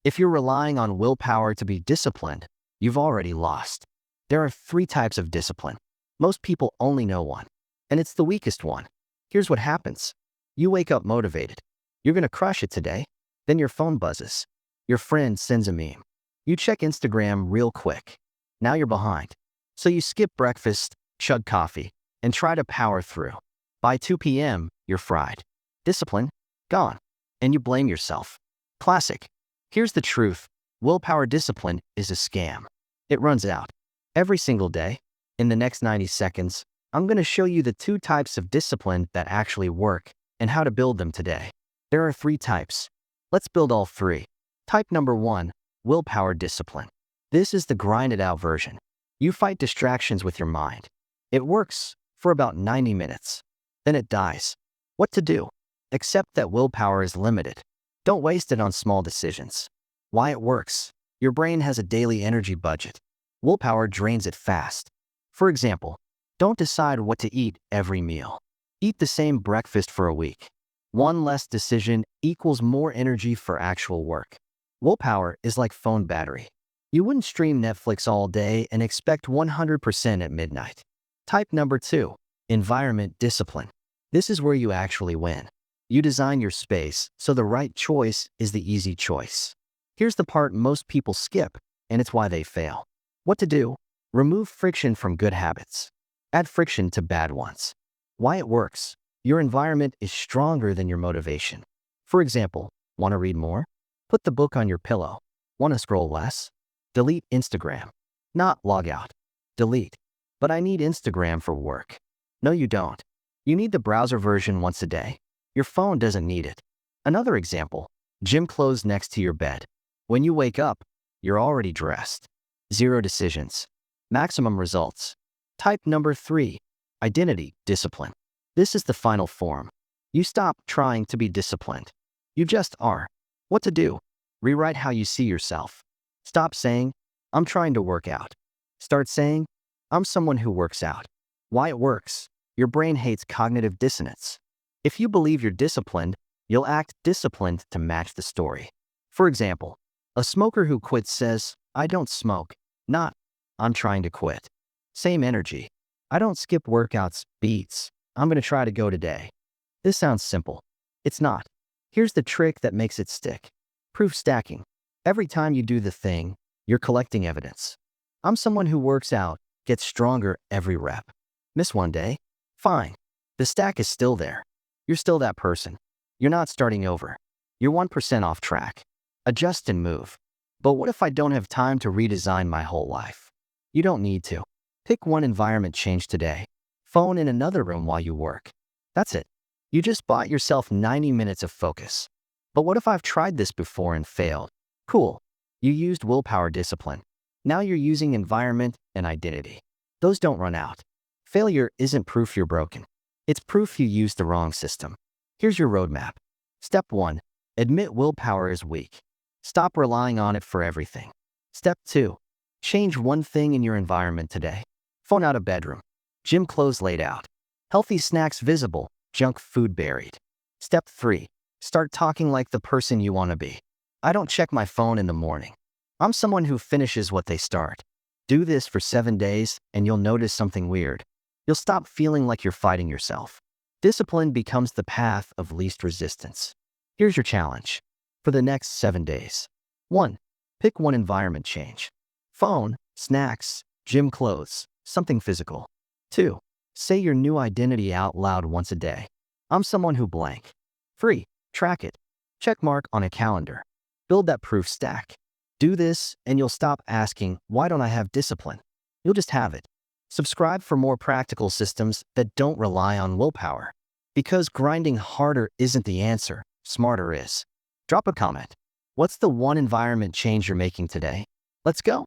If you're relying on willpower to be disciplined, you've already lost. There are three types of discipline. Most people only know one, and it's the weakest one. Here's what happens. You wake up motivated. You're gonna crush it today. Then your phone buzzes. Your friend sends a meme. You check Instagram real quick. Now you're behind. So you skip breakfast, chug coffee, and try to power through. By 2 p.m., you're fried. Discipline? Gone. And you blame yourself. Classic. Here's the truth. Willpower discipline is a scam. It runs out. Every single day. In the next 90 seconds, I'm going to show you the two types of discipline that actually work and how to build them today. There are three types. Let's build all three. Type number 1, willpower discipline. This is the grinded out version. You fight distractions with your mind. It works for about 90 minutes. Then it dies. What to do? Accept that willpower is limited. Don't waste it on small decisions. Why it works? Your brain has a daily energy budget. Willpower drains it fast. For example, don't decide what to eat every meal. Eat the same breakfast for a week. One less decision equals more energy for actual work. Willpower is like phone battery. You wouldn't stream Netflix all day and expect 100% at midnight. Type number 2, environment discipline. This is where you actually win. You design your space so the right choice is the easy choice. Here's the part most people skip, and it's why they fail. What to do? Remove friction from good habits. Add friction to bad ones. Why it works? Your environment is stronger than your motivation. For example, want to read more? Put the book on your pillow. Want to scroll less? Delete Instagram. Not log out. Delete. But I need Instagram for work. No, you don't. You need the browser version once a day. Your phone doesn't need it. Another example, gym clothes next to your bed. When you wake up, you're already dressed. 0 decisions. Maximum results. Type number 3, identity discipline. This is the final form. You stop trying to be disciplined. You just are. What to do? Rewrite how you see yourself. Stop saying, I'm trying to work out. Start saying, I'm someone who works out. Why it works? Your brain hates cognitive dissonance. If you believe you're disciplined, you'll act disciplined to match the story. For example, a smoker who quits says, I don't smoke, not, I'm trying to quit. Same energy. I don't skip workouts, beats. I'm going to try to go today. This sounds simple. It's not. Here's the trick that makes it stick. Proof stacking. Every time you do the thing, you're collecting evidence. I'm someone who works out, gets stronger every rep. Miss one day? Fine. The stack is still there. You're still that person. You're not starting over. You're 1% off track. Adjust and move. But what if I don't have time to redesign my whole life? You don't need to. Pick one environment change today. Phone in another room while you work. That's it. You just bought yourself 90 minutes of focus. But what if I've tried this before and failed? Cool. You used willpower discipline. Now you're using environment and identity. Those don't run out. Failure isn't proof you're broken. It's proof you used the wrong system. Here's your roadmap. Step 1. Admit willpower is weak. Stop relying on it for everything. Step 2. Change one thing in your environment today. Phone out of bedroom. Gym clothes laid out. Healthy snacks visible. Junk food buried. Step 3. Start talking like the person you want to be. I don't check my phone in the morning. I'm someone who finishes what they start. Do this for 7 days and you'll notice something weird. You'll stop feeling like you're fighting yourself. Discipline becomes the path of least resistance. Here's your challenge for the next 7 days. 1. Pick one environment change. Phone, snacks, gym clothes, something physical. 2. Say your new identity out loud once a day. I'm someone who blank. 3. Track it. Check mark on a calendar. Build that proof stack. Do this and you'll stop asking, why don't I have discipline? You'll just have it. Subscribe for more practical systems that don't rely on willpower. Because grinding harder isn't the answer, smarter is. Drop a comment. What's the one environment change you're making today? Let's go.